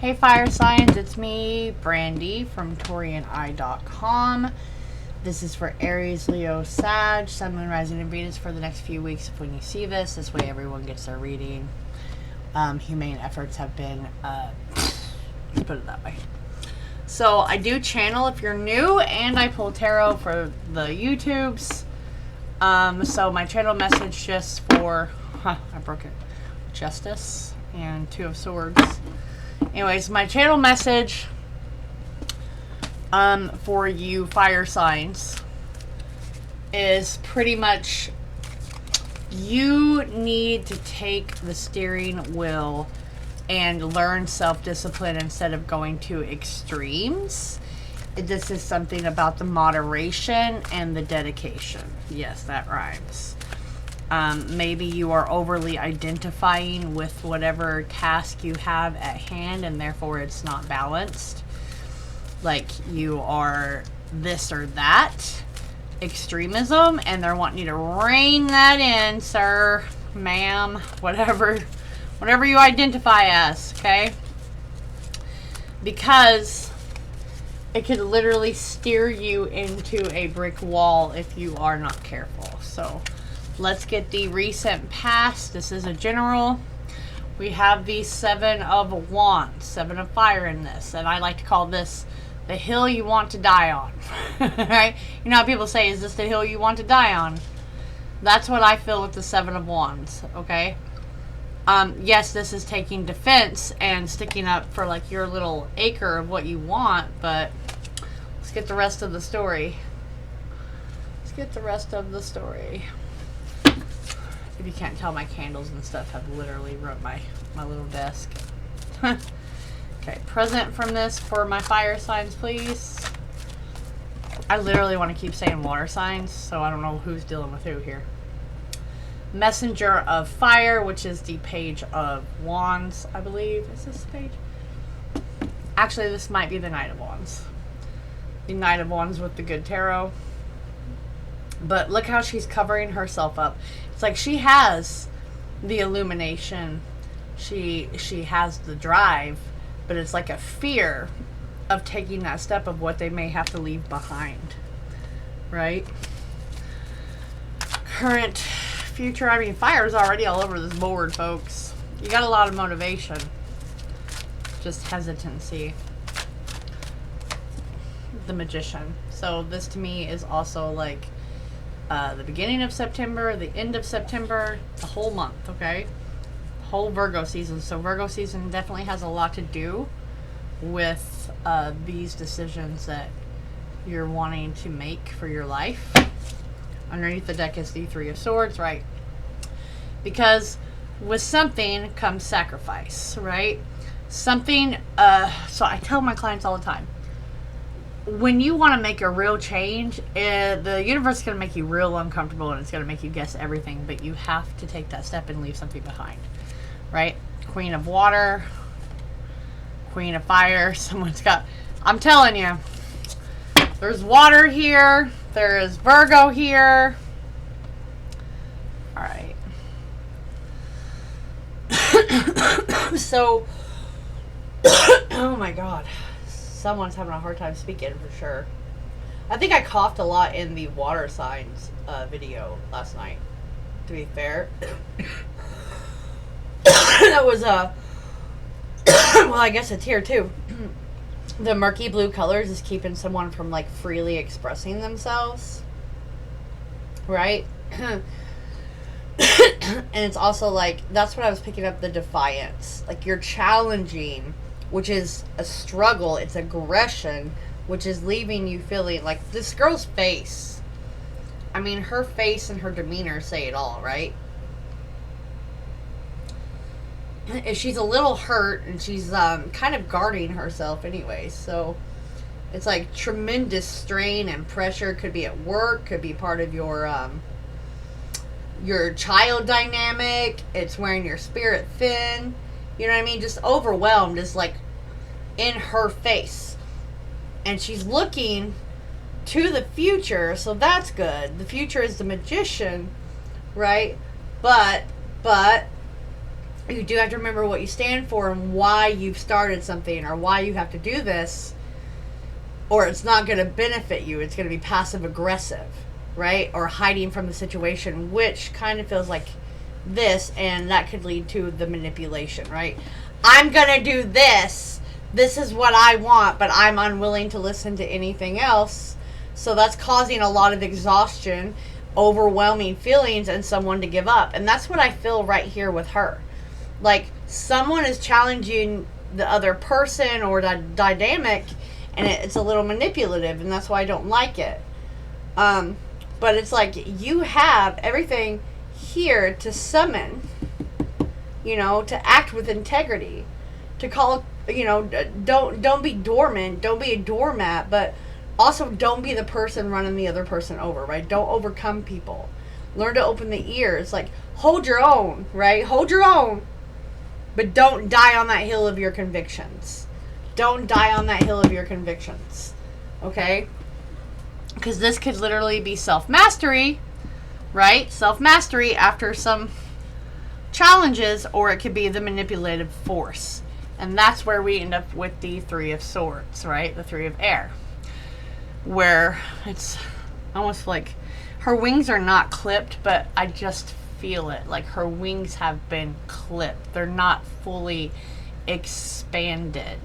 Hey fire signs, it's me, Brandy from Taurean.com. This is for Aries, Leo, Sag, Sun, Moon, Rising, and Venus for the next few weeks of when you see this. This way everyone gets their reading. Humane efforts have been, let's put it that way. So I do channel if you're new, and I pull tarot for the YouTubes. So my channel message just for, I broke it, Justice and Two of Swords. Anyways, my channel message for you fire signs is pretty much you need to take the steering wheel and learn self-discipline instead of going to extremes. This is something about the moderation and the dedication. Yes, that rhymes. Maybe you are overly identifying with whatever task you have at hand, and therefore it's not balanced. Like you are this or that extremism, and they're wanting you to rein that in, sir, ma'am, whatever you identify as, okay? Because it could literally steer you into a brick wall if you are not careful. So let's get the recent past. This is a general. We have the Seven of Wands, Seven of Fire in this. And I like to call this the hill you want to die on. Right? You know how people say, is this the hill you want to die on? That's what I feel with the Seven of Wands, okay? Yes, this is taking defense and sticking up for like your little acre of what you want, but let's get the rest of the story. Let's get the rest of the story. If you can't tell, my candles and stuff have literally ruined my little desk. Okay, present from this for my fire signs, please. I literally want to keep saying water signs, so I don't know who's dealing with who here. Messenger of Fire, which is the Page of Wands, I believe. Is this the page? Actually, this might be the Knight of Wands. The Knight of Wands with the good tarot. But look how she's covering herself up. It's like she has the illumination. She has the drive, but it's like a fear of taking that step of what they may have to leave behind. Right? Current, future. I mean, fire is already all over this board, folks. You got a lot of motivation. Just hesitancy. The Magician. So this to me is also like the beginning of September, the end of September, the whole month, okay? Whole Virgo season. So Virgo season definitely has a lot to do with these decisions that you're wanting to make for your life. Underneath the deck is the Three of Swords, right? Because with something comes sacrifice, right? Something, so I tell my clients all the time, when you want to make a real change, the universe is going to make you real uncomfortable, and it's going to make you guess everything, but you have to take that step and leave something behind, right? Queen of Water, Queen of Fire. Someone's got, I'm telling you, there's water here. There is Virgo here. All right. So, oh my God. Someone's having a hard time speaking for sure. I think I coughed a lot in the water signs video last night, to be fair. That was well, I guess a tier 2. The murky blue colors is keeping someone from like freely expressing themselves, right? And it's also like, that's what I was picking up, the defiance. Like you're challenging, which is a struggle. It's aggression, which is leaving you feeling like this girl's face. I mean, her face and her demeanor say it all, right? She's a little hurt, and she's kind of guarding herself anyway. So it's like tremendous strain and pressure. Could be at work, could be part of your child dynamic. It's wearing your spirit thin. You know what I mean? Just overwhelmed is like in her face. And she's looking to the future, so that's good. The future is the Magician, right? But you do have to remember what you stand for and why you've started something or why you have to do this, or it's not going to benefit you. It's going to be passive aggressive, right? Or hiding from the situation, which kind of feels like this, and that could lead to the manipulation, right? I'm going to do this. This is what I want, but I'm unwilling to listen to anything else. So that's causing a lot of exhaustion, overwhelming feelings, and someone to give up. And that's what I feel right here with her. Like, someone is challenging the other person or the dynamic, and it's a little manipulative, and that's why I don't like it. But it's like, you have everything here to summon, you know, to act with integrity, to call, you know, don't be dormant, don't be a doormat, but also don't be the person running the other person over, right? Don't overcome people. Learn to open the ears. Like, hold your own, right? Hold your own, but don't die on that hill of your convictions. Don't die on that hill of your convictions, okay? Because this could literally be self-mastery, right? Self-mastery after some challenges, or it could be the manipulative force. And that's where we end up with the Three of Swords, right? The Three of Air. Where it's almost like her wings are not clipped, but I just feel it. Like her wings have been clipped. They're not fully expanded.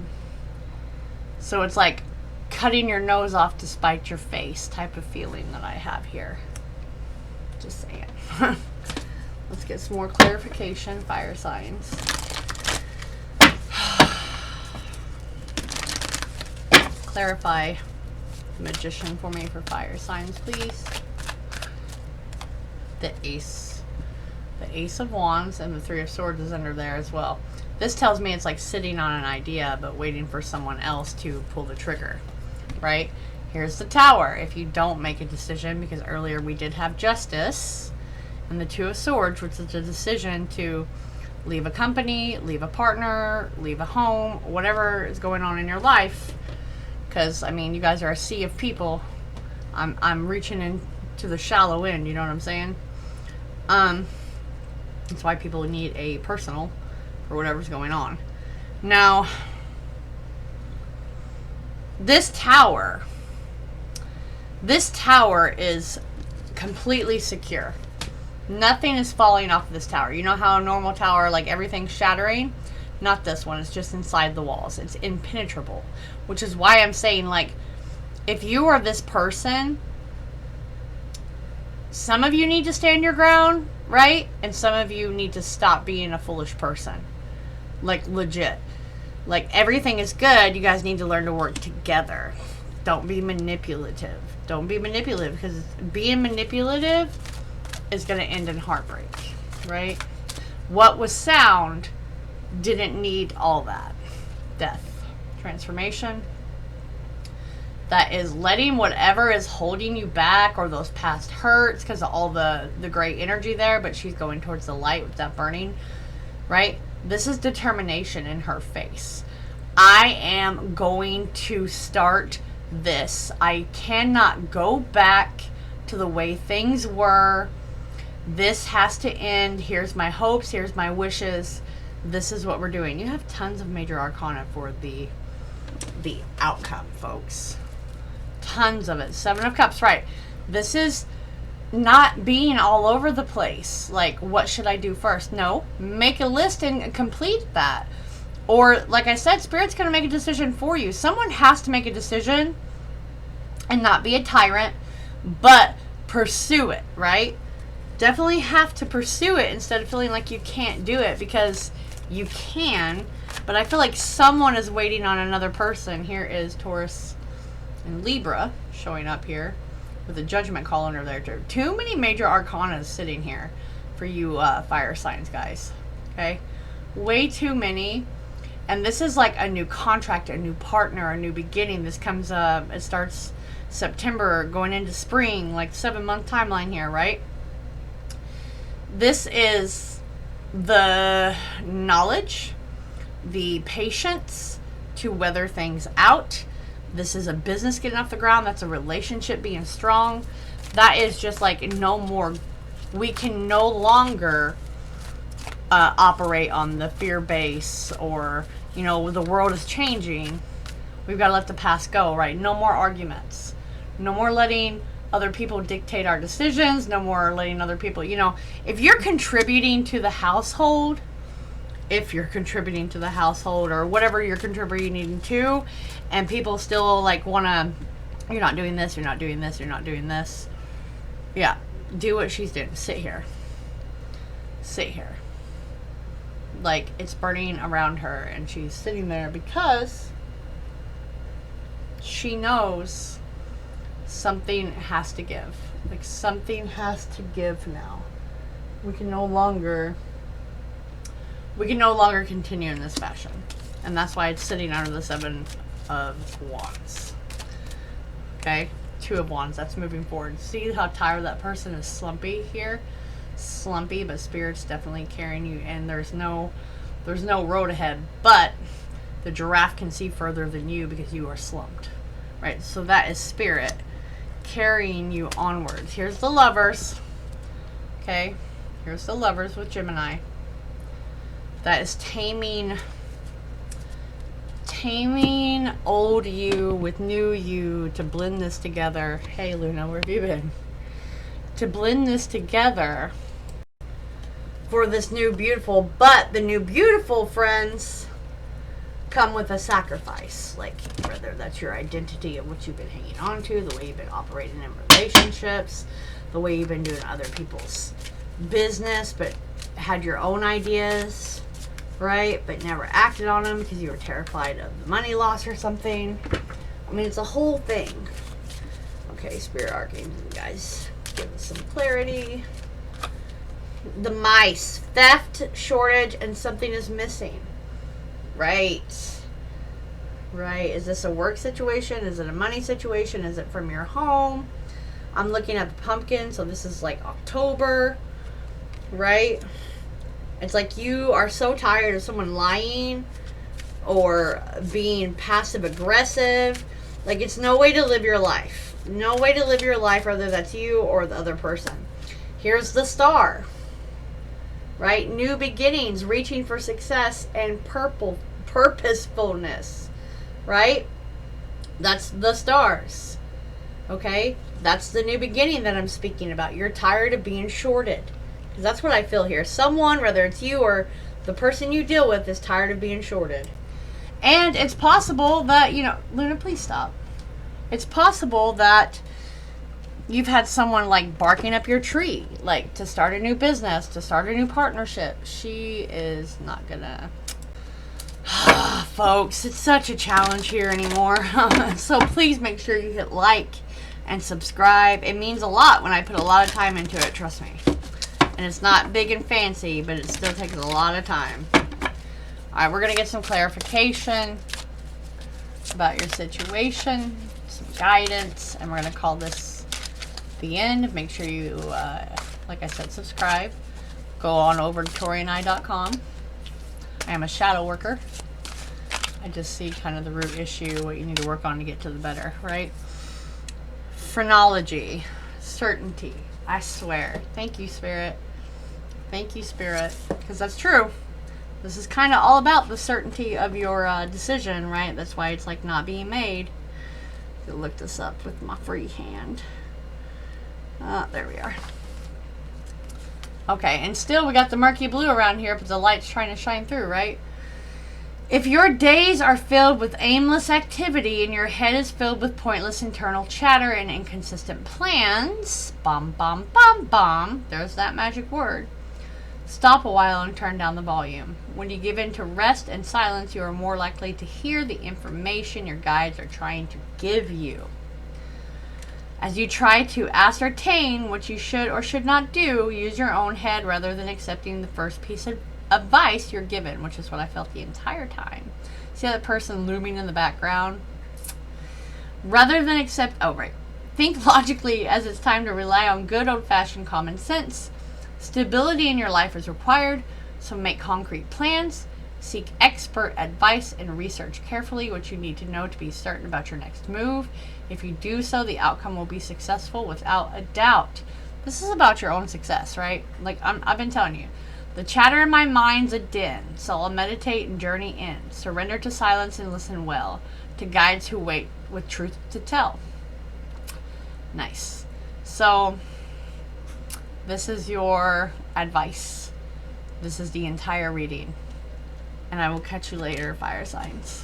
So it's like cutting your nose off to spite your face type of feeling that I have here. Just saying. Let's get some more clarification, fire signs. Clarify Magician for me for fire signs, please. The Ace. The Ace of Wands and the Three of Swords is under there as well. This tells me it's like sitting on an idea but waiting for someone else to pull the trigger, right? Here's the Tower. If you don't make a decision, because earlier we did have Justice and the Two of Swords, which is a decision to leave a company, leave a partner, leave a home, whatever is going on in your life. Because, I mean, you guys are a sea of people. I'm reaching into the shallow end, you know what I'm saying? That's why people need a personal for whatever's going on. Now, this tower is completely secure. Nothing is falling off of this tower. You know how a normal tower, like everything's shattering? Not this one. It's just inside the walls. It's impenetrable. Which is why I'm saying, like, if you are this person, some of you need to stand your ground, right? And some of you need to stop being a foolish person. Like, legit. Like, everything is good. You guys need to learn to work together. Don't be manipulative. Don't be manipulative, because being manipulative is going to end in heartbreak, right? What was sound didn't need all that. Death. Transformation. That is letting whatever is holding you back, or those past hurts, because of all the gray energy there, but she's going towards the light with that burning, right? This is determination in her face. I am going to start this. I cannot go back to the way things were. This has to end. Here's my hopes. Here's my wishes. This is what we're doing. You have tons of major arcana for the outcome, folks. Tons of it. Seven of Cups, right. This is not being all over the place. Like, what should I do first? No. Make a list and complete that. Or, like I said, Spirit's going to make a decision for you. Someone has to make a decision and not be a tyrant, but pursue it, right? Definitely have to pursue it instead of feeling like you can't do it, because you can, but I feel like someone is waiting on another person. Here is Taurus and Libra showing up here with a judgment call under there. Too many major arcanas sitting here for you fire signs, guys. Okay? Way too many. And this is like a new contract, a new partner, a new beginning. This comes up, it starts September going into spring, like 7-month timeline here, right? This is the knowledge, the patience to weather things out. This is a business getting off the ground. That's a relationship being strong. That is just like no more. We can no longer operate on the fear base, or, you know, the world is changing. We've got to let the past go, right? No more arguments. No more letting other people dictate our decisions. No more letting other people, you know, if you're contributing to the household, or whatever you're contributing to, and people still like want to, you're not doing this, you're not doing this, you're not doing this. Yeah, do what she's doing. Sit here. Like, it's burning around her, and she's sitting there because she knows something has to give. Like, something has to give now. We can no longer continue in this fashion. And that's why it's sitting under the 7 of Wands. Okay? 2 of Wands. That's moving forward. See how tired that person is? Slumpy here? Slumpy, but Spirit's definitely carrying you, and there's no road ahead, but the giraffe can see further than you because you are slumped, right? So that is Spirit carrying you onwards. Here's the Lovers. Okay? Here's the Lovers with Gemini. That is taming old you with new you to blend this together. Hey Luna, where have you been? To blend this together for this new beautiful. But the new beautiful, friends, come with a sacrifice. Like, whether that's your identity of what you've been hanging on to, the way you've been operating in relationships, the way you've been doing other people's business, but had your own ideas, right? But never acted on them because you were terrified of the money loss or something. I mean, it's a whole thing. Okay, Spirit Archangel, guys, give us some clarity. The mice. Theft, shortage, and something is missing. Right. Right. Is this a work situation? Is it a money situation? Is it from your home? I'm looking at the pumpkin, so this is like October. Right? It's like you are so tired of someone lying or being passive aggressive. Like, it's no way to live your life. No way to live your life, whether that's you or the other person. Here's the Star. Right? New beginnings, reaching for success, and purposefulness. Right? That's the Stars. Okay? That's the new beginning that I'm speaking about. You're tired of being shorted. Because that's what I feel here. Someone, whether it's you or the person you deal with, is tired of being shorted. And it's possible that, you know, Luna, please stop. It's possible that you've had someone like barking up your tree, like to start a new business, to start a new partnership. She is not gonna. Folks, it's such a challenge here anymore. So please make sure you hit like and subscribe. It means a lot when I put a lot of time into it, trust me. And it's not big and fancy, but it still takes a lot of time. Alright, we're going to get some clarification about your situation, some guidance, and we're going to call this the end. Make sure you, like I said, subscribe. Go on over to TaureanEye.com. I am a shadow worker. I just see kind of the root issue, what you need to work on to get to the better, right? Phrenology, certainty, I swear. Thank you, Spirit. Thank you, Spirit, because that's true. This is kind of all about the certainty of your decision, right? That's why it's like not being made. I'll look this up with my free hand. There we are. Okay, and still we got the murky blue around here, but the light's trying to shine through, right? If your days are filled with aimless activity and your head is filled with pointless internal chatter and inconsistent plans, there's that magic word. Stop a while and turn down the volume. When you give in to rest and silence, you are more likely to hear the information your guides are trying to give you. As you try to ascertain what you should or should not do, use your own head rather than accepting the first piece of advice you're given, which is what I felt the entire time. See that person looming in the background? Rather than think logically, as it's time to rely on good old-fashioned common sense. Stability in your life is required, so make concrete plans, seek expert advice, and research carefully what you need to know to be certain about your next move. If you do so, the outcome will be successful without a doubt. This is about your own success, right? Like I've been telling you, The chatter in my mind's a din, so I'll meditate and journey in. Surrender to silence and listen well, to guides who wait with truth to tell. Nice. So, this is your advice. This is the entire reading. And I will catch you later, fire signs.